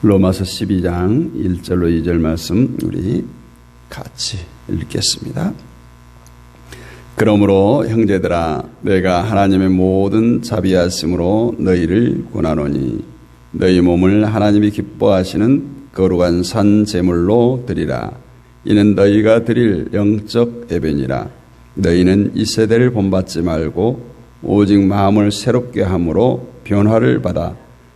로마서 12장 1절로 2절 말씀 우리 같이 읽겠습니다. 그러므로 형제들아 내가 하나님의 모든 자비하심으로 너희를 권하노니 너희 몸을 하나님이 기뻐하시는 거룩한 산 제물로 드리라. 이는 너희가 드릴 영적 예배니라. 너희는 이 세대를 본받지 말고 오직 마음을 새롭게 함으로 변화를 받아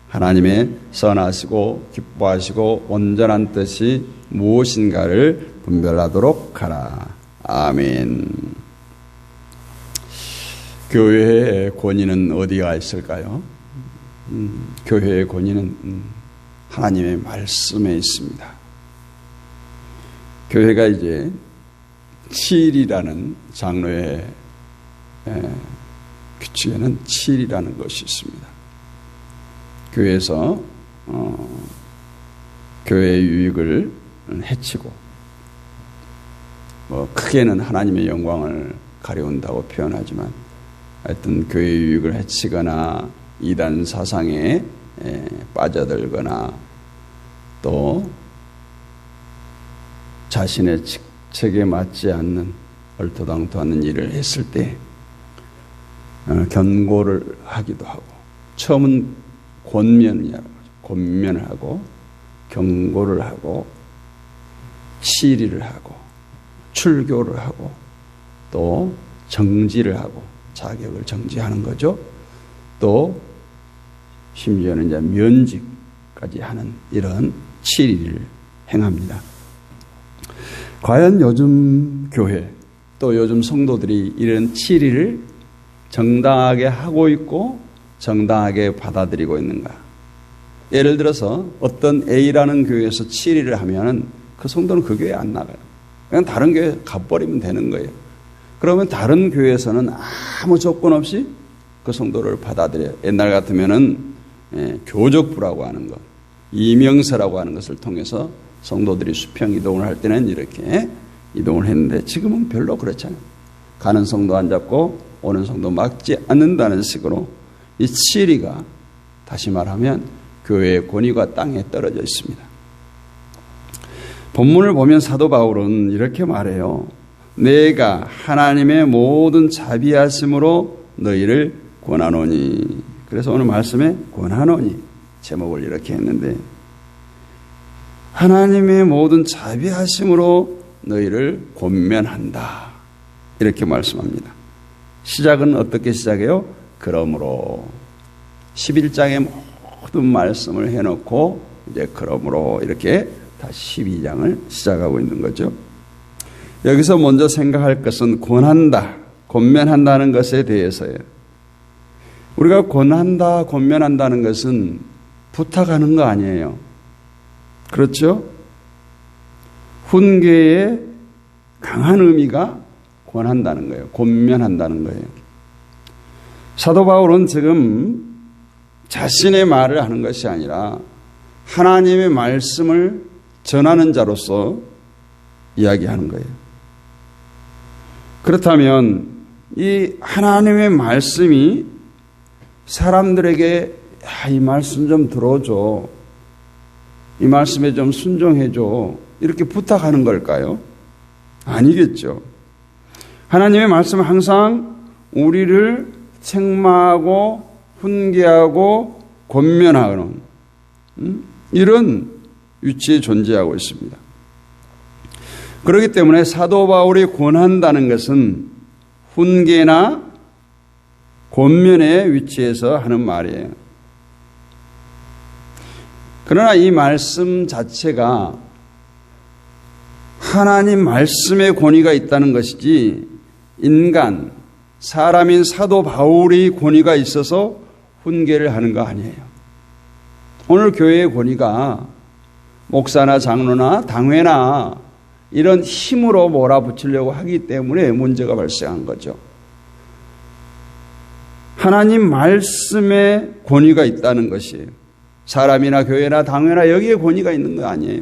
하나님의 선하시고 기뻐하시고 온전한 뜻이 무엇인가를 분별하도록 하라. 아멘. 교회의 권위는 어디가 있을까요? 교회의 권위는 하나님의 말씀에 있습니다. 교회가 이제 7이라는 장로의 규칙에는 7이라는 것이 있습니다. 교회에서 교회의 유익을 해치고 크게는 하나님의 영광을 가려운다고 표현하지만 하여튼 교회의 유익을 해치거나 이단 사상에 빠져들거나 또 자신의 직책에 맞지 않는 얼토당토하는 일을 했을 때 견고를 하기도 하고 처음은 권면을 하고 경고를 하고 시리를 하고 출교를 하고 또 정지를 하고 자격을 정지하는 거죠. 또 심지어는 이제 면직까지 하는 이런 치리를 행합니다. 과연 요즘 교회 또 요즘 성도들이 이런 치리를 정당하게 하고 있고 정당하게 받아들이고 있는가? 예를 들어서 어떤 A라는 교회에서 치리를 하면 그 성도는 그 교회에 안 나가요. 그냥 다른 교회에 가버리면 되는 거예요. 그러면 다른 교회에서는 아무 조건 없이 그 성도를 받아들여요. 옛날 같으면은 교적부라고 하는 것, 이명서라고 하는 것을 통해서 성도들이 수평 이동을 할 때는 이렇게 이동을 했는데 지금은 별로 그렇잖아요. 가는 성도 안 잡고 오는 성도 막지 않는다는 식으로 이 치리가 다시 말하면 교회의 권위가 땅에 떨어져 있습니다. 본문을 보면 사도 바울은 이렇게 말해요. 내가 하나님의 모든 자비하심으로 너희를 권하노니. 그래서 오늘 말씀에 권하노니 제목을 이렇게 했는데 하나님의 모든 자비하심으로 너희를 권면한다. 이렇게 말씀합니다. 시작은 어떻게 시작해요? 그러므로 11장의 모든 말씀을 해놓고 이제 그러므로 이렇게 다시 12장을 시작하고 있는 거죠. 여기서 먼저 생각할 것은 권한다, 권면한다는 것에 대해서예요. 우리가 권한다, 권면한다는 것은 부탁하는 거 아니에요. 그렇죠? 훈계의 강한 의미가 권한다는 거예요. 권면한다는 거예요. 사도 바울은 지금 자신의 말을 하는 것이 아니라 하나님의 말씀을 전하는 자로서 이야기하는 거예요. 그렇다면 이 하나님의 말씀이 사람들에게 이 말씀 좀 들어줘, 이 말씀에 좀 순종해줘 이렇게 부탁하는 걸까요? 아니겠죠. 하나님의 말씀은 항상 우리를 책망하고 훈계하고 권면하는 이런 위치에 존재하고 있습니다. 그렇기 때문에 사도 바울이 권한다는 것은 훈계나 권면의 위치에서 하는 말이에요. 그러나 이 말씀 자체가 하나님 말씀의 권위가 있다는 것이지 인간, 사람인 사도 바울의 권위가 있어서 훈계를 하는 거 아니에요. 오늘 교회의 권위가 목사나 장로나 당회나 이런 힘으로 몰아붙이려고 하기 때문에 문제가 발생한 거죠. 하나님 말씀에 권위가 있다는 것이에요. 사람이나 교회나 당회나 여기에 권위가 있는 거 아니에요.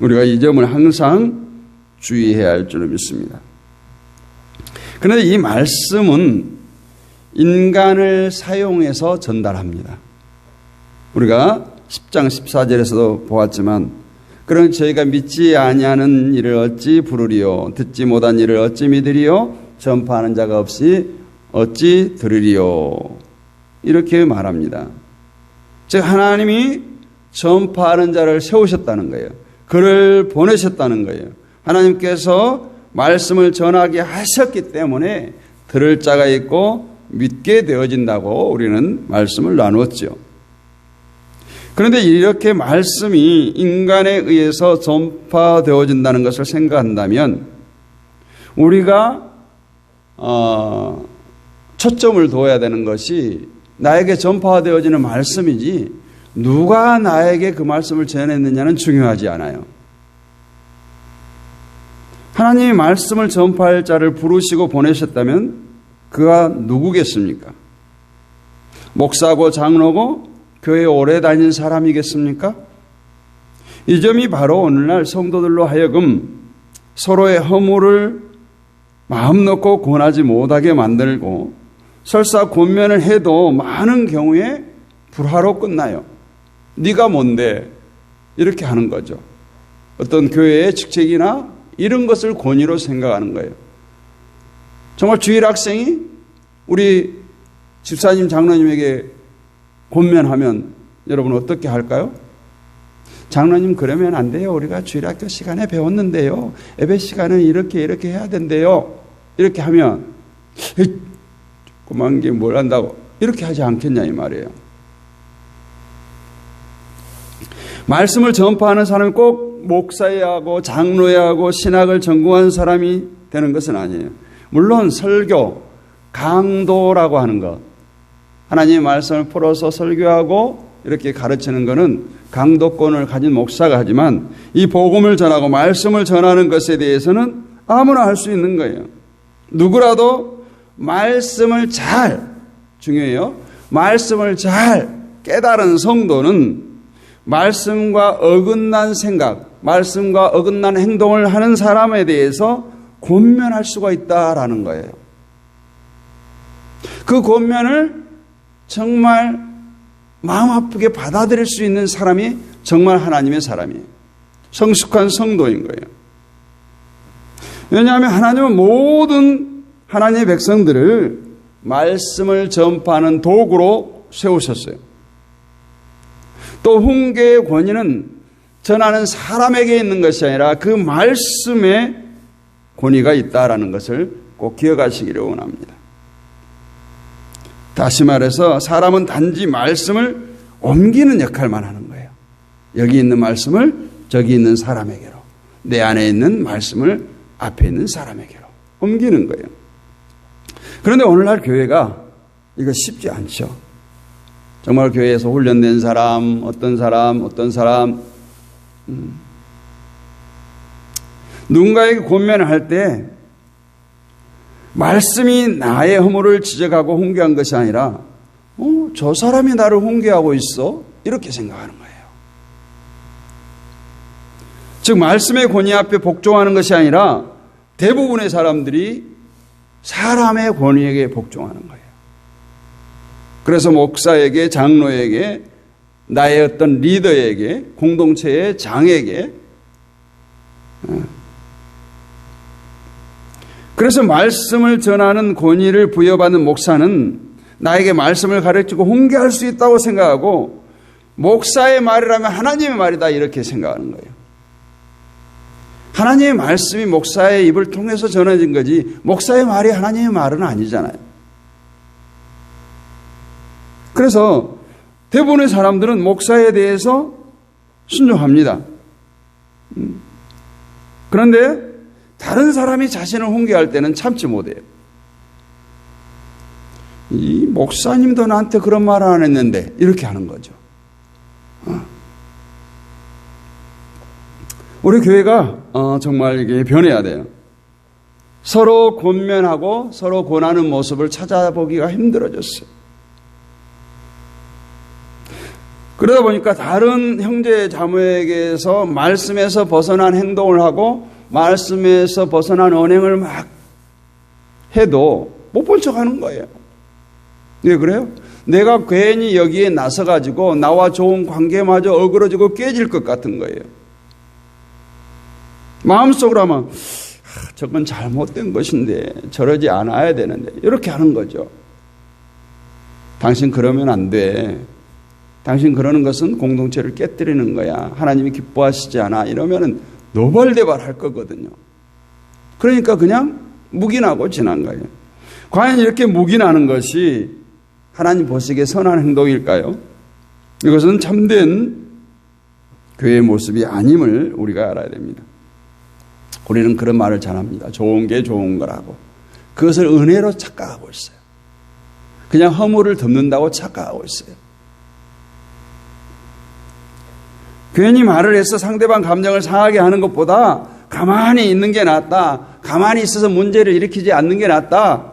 우리가 이 점을 항상 주의해야 할 줄을 믿습니다. 그런데 이 말씀은 인간을 사용해서 전달합니다. 우리가 10장 14절에서도 보았지만 그런 저희가 믿지 아니하는 일을 어찌 부르리요 듣지 못한 일을 어찌 믿으리요 전파하는 자가 없이 어찌 들으리요 이렇게 말합니다. 즉 하나님이 전파하는 자를 세우셨다는 거예요. 그를 보내셨다는 거예요. 하나님께서 말씀을 전하게 하셨기 때문에 들을 자가 있고 믿게 되어진다고 우리는 말씀을 나누었죠. 그런데 이렇게 말씀이 인간에 의해서 전파되어진다는 것을 생각한다면 우리가 초점을 둬야 되는 것이 나에게 전파되어지는 말씀이지 누가 나에게 그 말씀을 전했느냐는 중요하지 않아요. 하나님이 말씀을 전파할 자를 부르시고 보내셨다면 그가 누구겠습니까? 목사고 장로고 교회에 오래 다닌 사람이겠습니까? 이 점이 바로 오늘날 성도들로 하여금 서로의 허물을 마음 놓고 권하지 못하게 만들고 설사 권면을 해도 많은 경우에 불화로 끝나요. 네가 뭔데? 이렇게 하는 거죠. 어떤 교회의 직책이나 이런 것을 권위로 생각하는 거예요. 정말 주일 학생이 우리 집사님, 장로님에게 권면하면 여러분 어떻게 할까요? 장로님 그러면 안 돼요. 우리가 주일학교 시간에 배웠는데요. 예배 시간은 이렇게 해야 된대요. 이렇게 하면 그만 게 뭘 한다고 이렇게 하지 않겠냐 이 말이에요. 말씀을 전파하는 사람이 꼭 목사여야 하고 장로여야 하고 신학을 전공한 사람이 되는 것은 아니에요. 물론 설교, 강도라고 하는 것, 하나님의 말씀을 풀어서 설교하고 이렇게 가르치는 것은 강도권을 가진 목사가 하지만 이 복음을 전하고 말씀을 전하는 것에 대해서는 아무나 할 수 있는 거예요. 누구라도 말씀을 중요해요. 말씀을 잘 깨달은 성도는 말씀과 어긋난 생각, 말씀과 어긋난 행동을 하는 사람에 대해서 권면할 수가 있다라는 거예요. 그 권면을 정말 마음 아프게 받아들일 수 있는 사람이 정말 하나님의 사람이에요. 성숙한 성도인 거예요. 왜냐하면 하나님은 모든 하나님의 백성들을 말씀을 전파하는 도구로 세우셨어요. 또 훈계의 권위는 전하는 사람에게 있는 것이 아니라 그 말씀에 권위가 있다라는 것을 꼭 기억하시기를 원합니다. 다시 말해서 사람은 단지 말씀을 옮기는 역할만 하는 거예요. 여기 있는 말씀을 저기 있는 사람에게로, 내 안에 있는 말씀을 앞에 있는 사람에게로 옮기는 거예요. 그런데 오늘날 교회가 이거 쉽지 않죠. 정말 교회에서 훈련된 사람, 어떤 사람 누군가에게 권면을 할 때 말씀이 나의 허물을 지적하고 훈계한 것이 아니라 저 사람이 나를 훈계하고 있어? 이렇게 생각하는 거예요. 즉 말씀의 권위 앞에 복종하는 것이 아니라 대부분의 사람들이 사람의 권위에게 복종하는 거예요. 그래서 목사에게, 장로에게, 나의 어떤 리더에게, 공동체의 장에게, 그래서 말씀을 전하는 권위를 부여받는 목사는 나에게 말씀을 가르치고 훈계할 수 있다고 생각하고 목사의 말이라면 하나님의 말이다 이렇게 생각하는 거예요. 하나님의 말씀이 목사의 입을 통해서 전해진 거지 목사의 말이 하나님의 말은 아니잖아요. 그래서 대부분의 사람들은 목사에 대해서 순종합니다. 그런데 다른 사람이 자신을 훈계할 때는 참지 못해요. 이 목사님도 나한테 그런 말을 안 했는데 이렇게 하는 거죠. 우리 교회가 정말 이게 변해야 돼요. 서로 권면하고 서로 권하는 모습을 찾아보기가 힘들어졌어요. 그러다 보니까 다른 형제 자매에게서 말씀에서 벗어난 행동을 하고 말씀에서 벗어난 언행을 막 해도 못 본 척하는 거예요. 왜 그래요? 내가 괜히 여기에 나서가지고 나와 좋은 관계마저 어그러지고 깨질 것 같은 거예요. 마음속으로 하면 저건 잘못된 것인데 저러지 않아야 되는데 이렇게 하는 거죠. 당신 그러면 안 돼. 당신 그러는 것은 공동체를 깨뜨리는 거야. 하나님이 기뻐하시지 않아. 이러면은 노발대발할 거거든요. 그러니까 그냥 묵인하고 지난 거예요. 과연 이렇게 묵인하는 것이 하나님 보시기에 선한 행동일까요? 이것은 참된 교회의 모습이 아님을 우리가 알아야 됩니다. 우리는 그런 말을 잘합니다. 좋은 게 좋은 거라고. 그것을 은혜로 착각하고 있어요. 그냥 허물을 덮는다고 착각하고 있어요. 괜히 말을 해서 상대방 감정을 상하게 하는 것보다 가만히 있는 게 낫다. 가만히 있어서 문제를 일으키지 않는 게 낫다.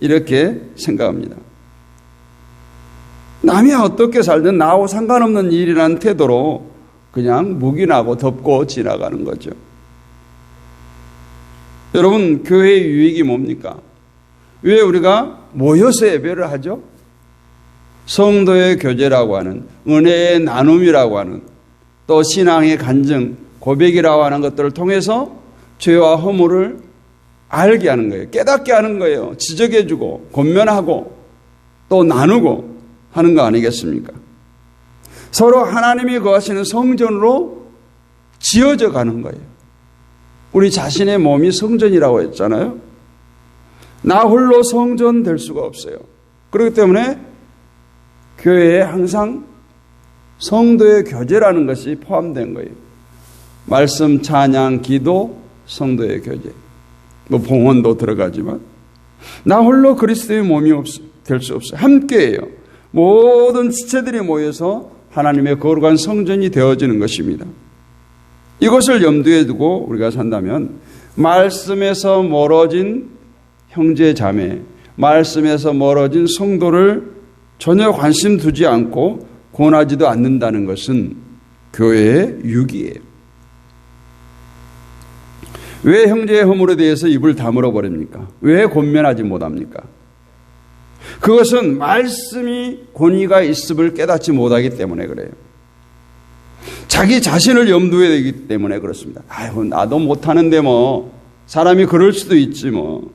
이렇게 생각합니다. 남이 어떻게 살든 나하고 상관없는 일이라는 태도로 그냥 묵인하고 덮고 지나가는 거죠. 여러분, 교회의 유익이 뭡니까? 왜 우리가 모여서 예배를 하죠? 성도의 교제라고 하는, 은혜의 나눔이라고 하는, 또 신앙의 간증, 고백이라고 하는 것들을 통해서 죄와 허물을 알게 하는 거예요. 깨닫게 하는 거예요. 지적해주고 권면하고 또 나누고 하는 거 아니겠습니까? 서로 하나님이 거하시는 성전으로 지어져 가는 거예요. 우리 자신의 몸이 성전이라고 했잖아요. 나 홀로 성전 될 수가 없어요. 그렇기 때문에 교회에 항상 성도의 교제라는 것이 포함된 거예요. 말씀, 찬양, 기도, 성도의 교제. 뭐 봉헌도 들어가지만 나 홀로 그리스도의 몸이 될 수 없어요. 함께해요. 모든 지체들이 모여서 하나님의 거룩한 성전이 되어지는 것입니다. 이것을 염두에 두고 우리가 산다면 말씀에서 멀어진 형제 자매, 말씀에서 멀어진 성도를 전혀 관심 두지 않고 권하지도 않는다는 것은 교회의 유기예요. 왜 형제의 허물에 대해서 입을 다물어 버립니까? 왜 권면하지 못합니까? 그것은 말씀이 권위가 있음을 깨닫지 못하기 때문에 그래요. 자기 자신을 염두에 두기 때문에 그렇습니다. 아이고, 나도 못하는데 뭐 사람이 그럴 수도 있지 뭐.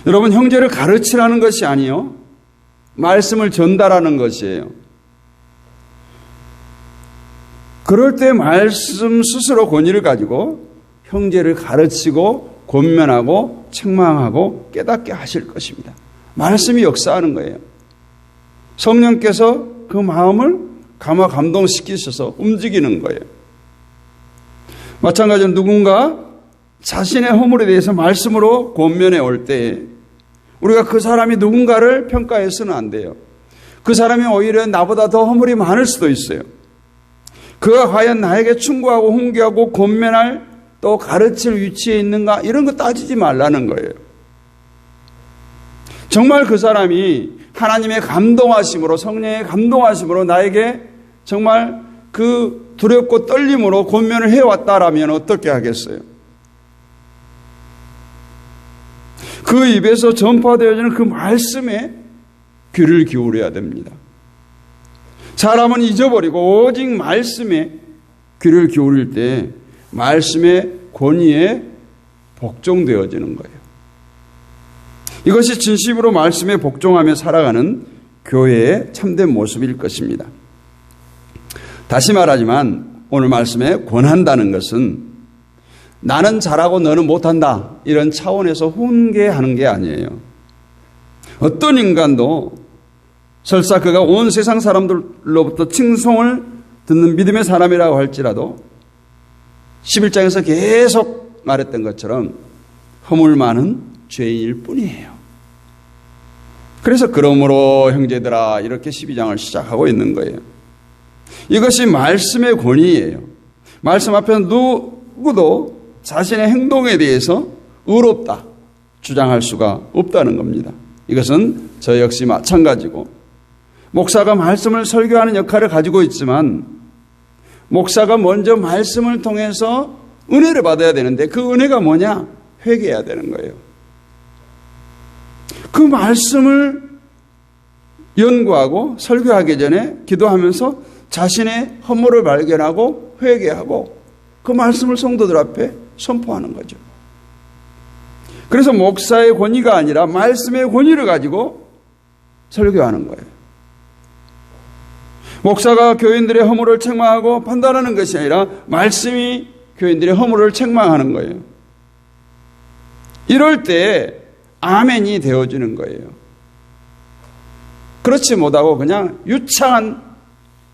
여러분, 형제를 가르치라는 것이 아니요, 말씀을 전달하는 것이에요. 그럴 때 말씀 스스로 권위를 가지고 형제를 가르치고 권면하고 책망하고 깨닫게 하실 것입니다. 말씀이 역사하는 거예요. 성령께서 그 마음을 감화 감동시키셔서 움직이는 거예요. 마찬가지로 누군가 자신의 허물에 대해서 말씀으로 권면해 올 때 우리가 그 사람이 누군가를 평가해서는 안 돼요. 그 사람이 오히려 나보다 더 허물이 많을 수도 있어요. 그가 과연 나에게 충고하고 훈계하고 권면할 또 가르칠 위치에 있는가, 이런 거 따지지 말라는 거예요. 정말 그 사람이 하나님의 감동하심으로, 성령의 감동하심으로 나에게 정말 그 두렵고 떨림으로 권면을 해왔다라면 어떻게 하겠어요? 그 입에서 전파되어지는 그 말씀에 귀를 기울여야 됩니다. 사람은 잊어버리고 오직 말씀에 귀를 기울일 때 말씀의 권위에 복종되어지는 거예요. 이것이 진심으로 말씀에 복종하며 살아가는 교회의 참된 모습일 것입니다. 다시 말하지만 오늘 말씀에 권한다는 것은 나는 잘하고 너는 못한다, 이런 차원에서 훈계하는 게 아니에요. 어떤 인간도 설사 그가 온 세상 사람들로부터 칭송을 듣는 믿음의 사람이라고 할지라도 11장에서 계속 말했던 것처럼 허물 많은 죄인일 뿐이에요. 그래서 그러므로 형제들아, 이렇게 12장을 시작하고 있는 거예요. 이것이 말씀의 권위예요. 말씀 앞에서 누구도 자신의 행동에 대해서 의롭다 주장할 수가 없다는 겁니다. 이것은 저 역시 마찬가지고, 목사가 말씀을 설교하는 역할을 가지고 있지만 목사가 먼저 말씀을 통해서 은혜를 받아야 되는데 그 은혜가 뭐냐? 회개해야 되는 거예요. 그 말씀을 연구하고 설교하기 전에 기도하면서 자신의 허물을 발견하고 회개하고 그 말씀을 성도들 앞에 선포하는 거죠. 그래서 목사의 권위가 아니라 말씀의 권위를 가지고 설교하는 거예요. 목사가 교인들의 허물을 책망하고 판단하는 것이 아니라 말씀이 교인들의 허물을 책망하는 거예요. 이럴 때 아멘이 되어주는 거예요. 그렇지 못하고 그냥 유창한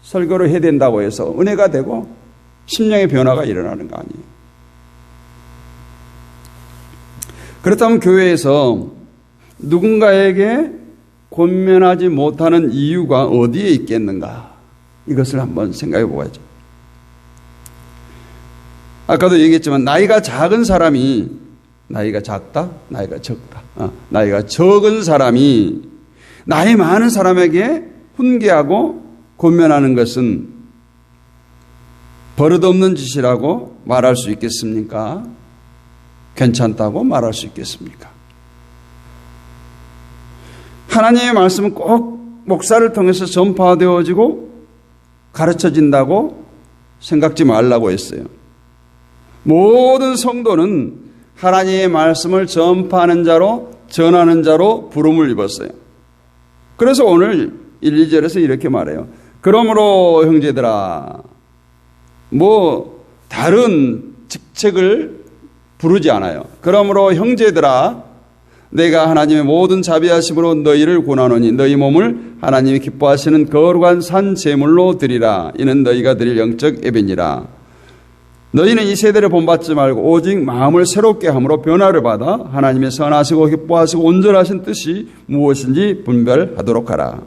설교를 해야 된다고 해서 은혜가 되고 심령의 변화가 일어나는 거 아니에요. 그렇다면 교회에서 누군가에게 권면하지 못하는 이유가 어디에 있겠는가? 이것을 한번 생각해 보아야죠. 아까도 얘기했지만 나이가 작은 사람이 나이가 작다? 나이가 적다. 나이가 적은 사람이 나이 많은 사람에게 훈계하고 권면하는 것은 버릇없는 짓이라고 말할 수 있겠습니까? 괜찮다고 말할 수 있겠습니까? 하나님의 말씀은 꼭 목사를 통해서 전파되어지고 가르쳐진다고 생각지 말라고 했어요. 모든 성도는 하나님의 말씀을 전파하는 자로, 전하는 자로 부름을 입었어요. 그래서 오늘 1, 2절에서 이렇게 말해요. 그러므로 형제들아, 다른 직책을 부르지 않아요. 그러므로 형제들아, 내가 하나님의 모든 자비하심으로 너희를 권하노니 너희 몸을 하나님이 기뻐하시는 거룩한 산 제물로 드리라. 이는 너희가 드릴 영적 예배니라. 너희는 이 세대를 본받지 말고 오직 마음을 새롭게 함으로 변화를 받아 하나님의 선하시고 기뻐하시고 온전하신 뜻이 무엇인지 분별하도록 하라.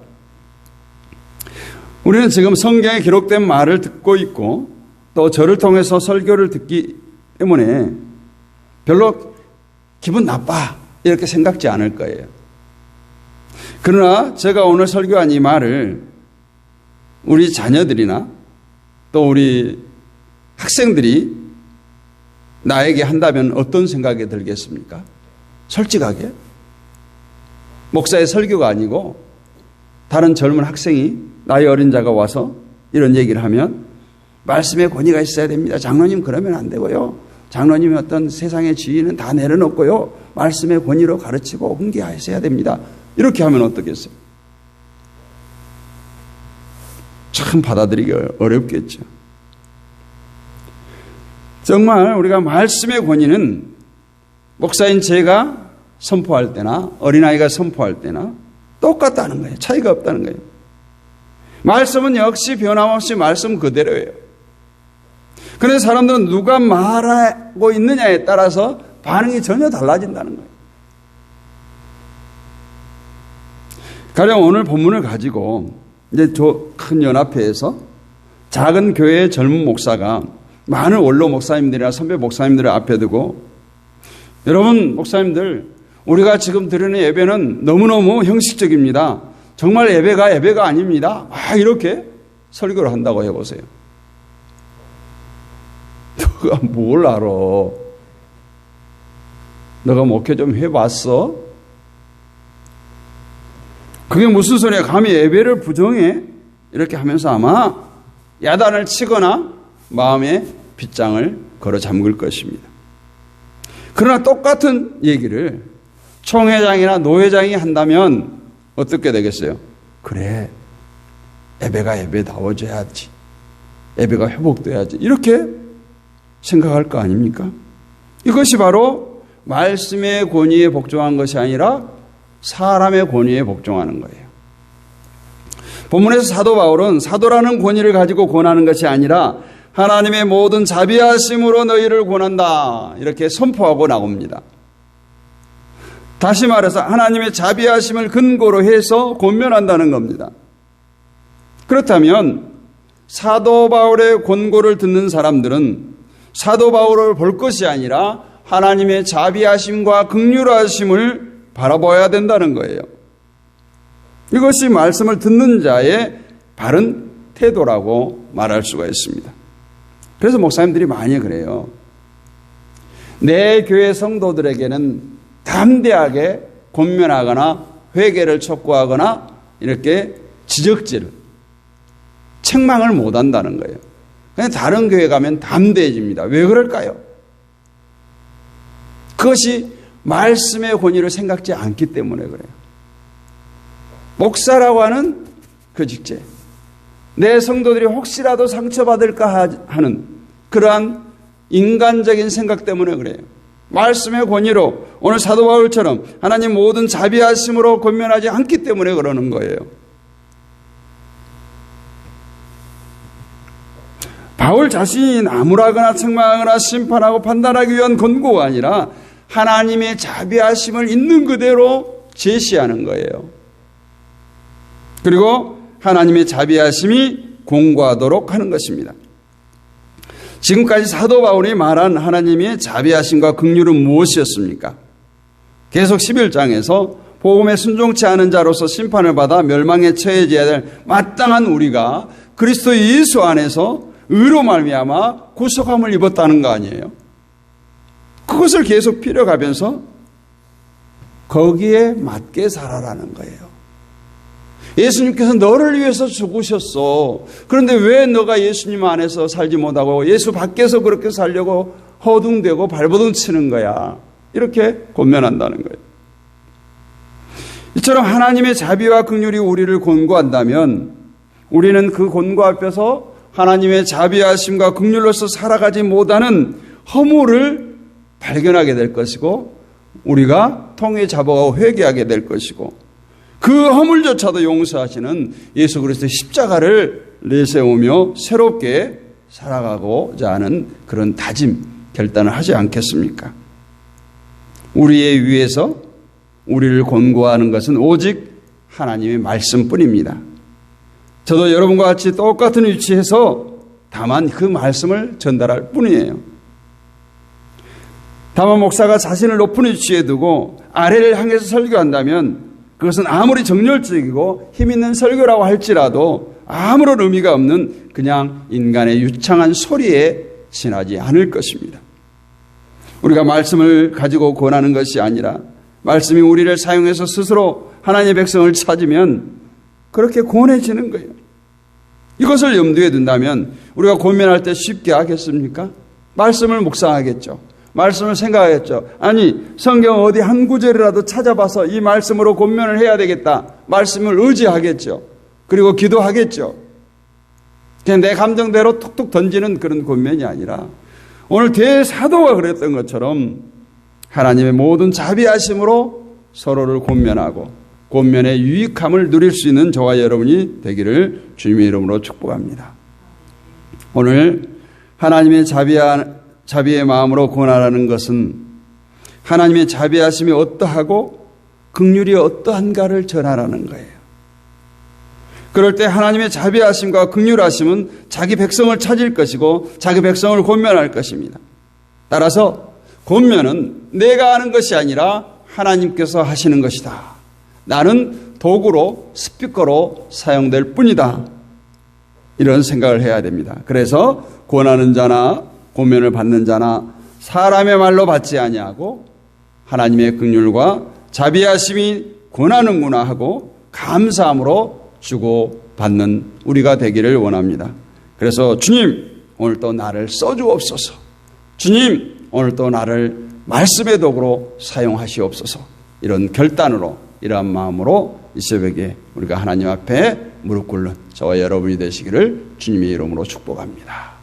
우리는 지금 성경에 기록된 말을 듣고 있고 또 저를 통해서 설교를 듣기 때문에 별로 기분 나빠 이렇게 생각지 않을 거예요. 그러나 제가 오늘 설교한 이 말을 우리 자녀들이나 또 우리 학생들이 나에게 한다면 어떤 생각이 들겠습니까? 솔직하게. 목사의 설교가 아니고 다른 젊은 학생이 나이 어린 자가 와서 이런 얘기를 하면 말씀의 권위가 있어야 됩니다. 장로님 그러면 안 되고요. 장로님이 어떤 세상의 지위는 다 내려놓고요. 말씀의 권위로 가르치고 훈계하셔야 됩니다. 이렇게 하면 어떻겠어요? 참 받아들이기 어렵겠죠. 정말 우리가 말씀의 권위는 목사인 제가 선포할 때나 어린아이가 선포할 때나 똑같다는 거예요. 차이가 없다는 거예요. 말씀은 역시 변함없이 말씀 그대로예요. 그런데 사람들은 누가 말하고 있느냐에 따라서 반응이 전혀 달라진다는 거예요. 가령 오늘 본문을 가지고 이제 저 큰 연합회에서 작은 교회의 젊은 목사가 많은 원로 목사님들이나 선배 목사님들을 앞에 두고 여러분 목사님들 우리가 지금 드리는 예배는 너무너무 형식적입니다. 정말 예배가 아닙니다. 막 이렇게 설교를 한다고 해보세요. 너가 뭘 알아? 너가 목회 좀 해봤어? 그게 무슨 소리야? 감히 예배를 부정해? 이렇게 하면서 아마 야단을 치거나 마음에 빗장을 걸어 잠글 것입니다. 그러나 똑같은 얘기를 총회장이나 노회장이 한다면 어떻게 되겠어요? 그래, 예배가 예배다워져야지. 예배가 회복돼야지. 이렇게 생각할 거 아닙니까? 이것이 바로 말씀의 권위에 복종한 것이 아니라 사람의 권위에 복종하는 거예요. 본문에서 사도 바울은 사도라는 권위를 가지고 권하는 것이 아니라 하나님의 모든 자비하심으로 너희를 권한다. 이렇게 선포하고 나옵니다. 다시 말해서 하나님의 자비하심을 근거로 해서 권면한다는 겁니다. 그렇다면 사도 바울의 권고를 듣는 사람들은 사도 바울을 볼 것이 아니라 하나님의 자비하심과 긍휼하심을 바라봐야 된다는 거예요. 이것이 말씀을 듣는 자의 바른 태도라고 말할 수가 있습니다. 그래서 목사님들이 많이 그래요. 내 교회 성도들에게는 담대하게 권면하거나 회개를 촉구하거나 이렇게 지적질, 책망을 못 한다는 거예요. 그냥 다른 교회 가면 담대해집니다. 왜 그럴까요? 그것이 말씀의 권위를 생각지 않기 때문에 그래요. 목사라고 하는 그 직제, 내 성도들이 혹시라도 상처받을까 하는 그러한 인간적인 생각 때문에 그래요. 말씀의 권위로 오늘 사도 바울처럼 하나님 모든 자비하심으로 권면하지 않기 때문에 그러는 거예요. 바울 자신이 나무라거나 책망하거나 심판하고 판단하기 위한 권고가 아니라 하나님의 자비하심을 있는 그대로 제시하는 거예요. 그리고 하나님의 자비하심이 공고하도록 하는 것입니다. 지금까지 사도 바울이 말한 하나님의 자비하심과 긍휼은 무엇이었습니까? 계속 11장에서 복음에 순종치 않은 자로서 심판을 받아 멸망에 처해져야 될 마땅한 우리가 그리스도 예수 안에서 의로 말미암아 구속함을 입었다는 거 아니에요? 그것을 계속 필요가면서 거기에 맞게 살아라는 거예요. 예수님께서 너를 위해서 죽으셨어. 그런데 왜 너가 예수님 안에서 살지 못하고 예수 밖에서 그렇게 살려고 허둥대고 발버둥 치는 거야. 이렇게 권면한다는 거예요. 이처럼 하나님의 자비와 긍휼이 우리를 권고한다면 우리는 그 권고 앞에서 하나님의 자비하심과 긍휼로서 살아가지 못하는 허물을 발견하게 될 것이고 우리가 통에 잡아가고 회개하게 될 것이고 그 허물조차도 용서하시는 예수 그리스도의 십자가를 내세우며 새롭게 살아가고자 하는 그런 다짐, 결단을 하지 않겠습니까? 우리의 위에서 우리를 권고하는 것은 오직 하나님의 말씀뿐입니다. 저도 여러분과 같이 똑같은 위치에서 다만 그 말씀을 전달할 뿐이에요. 다만 목사가 자신을 높은 위치에 두고 아래를 향해서 설교한다면 그것은 아무리 정열적이고 힘있는 설교라고 할지라도 아무런 의미가 없는 그냥 인간의 유창한 소리에 지나지 않을 것입니다. 우리가 말씀을 가지고 권하는 것이 아니라 말씀이 우리를 사용해서 스스로 하나님의 백성을 찾으면 그렇게 권해지는 거예요. 이것을 염두에 둔다면 우리가 권면할 때 쉽게 하겠습니까? 말씀을 묵상하겠죠. 말씀을 생각하겠죠. 아니, 성경 어디 한 구절이라도 찾아봐서 이 말씀으로 권면을 해야 되겠다. 말씀을 의지하겠죠. 그리고 기도하겠죠. 그냥 내 감정대로 툭툭 던지는 그런 권면이 아니라 오늘 대사도가 그랬던 것처럼 하나님의 모든 자비하심으로 서로를 권면하고 권면의 유익함을 누릴 수 있는 저와 여러분이 되기를 주님의 이름으로 축복합니다. 오늘 하나님의 자비의 마음으로 권하라는 것은 하나님의 자비하심이 어떠하고 긍휼이 어떠한가를 전하라는 거예요. 그럴 때 하나님의 자비하심과 긍휼하심은 자기 백성을 찾을 것이고 자기 백성을 권면할 것입니다. 따라서 권면은 내가 하는 것이 아니라 하나님께서 하시는 것이다. 나는 도구로 스피커로 사용될 뿐이다. 이런 생각을 해야 됩니다. 그래서 권하는 자나 권면을 받는 자나 사람의 말로 받지 아니하고 하나님의 긍휼과 자비하심이 권하는구나 하고 감사함으로 주고받는 우리가 되기를 원합니다. 그래서 주님 오늘 또 나를 써주옵소서. 주님 오늘 또 나를 말씀의 도구로 사용하시옵소서. 이런 결단으로 이러한 마음으로 이 새벽에 우리가 하나님 앞에 무릎 꿇는 저와 여러분이 되시기를 주님의 이름으로 축복합니다.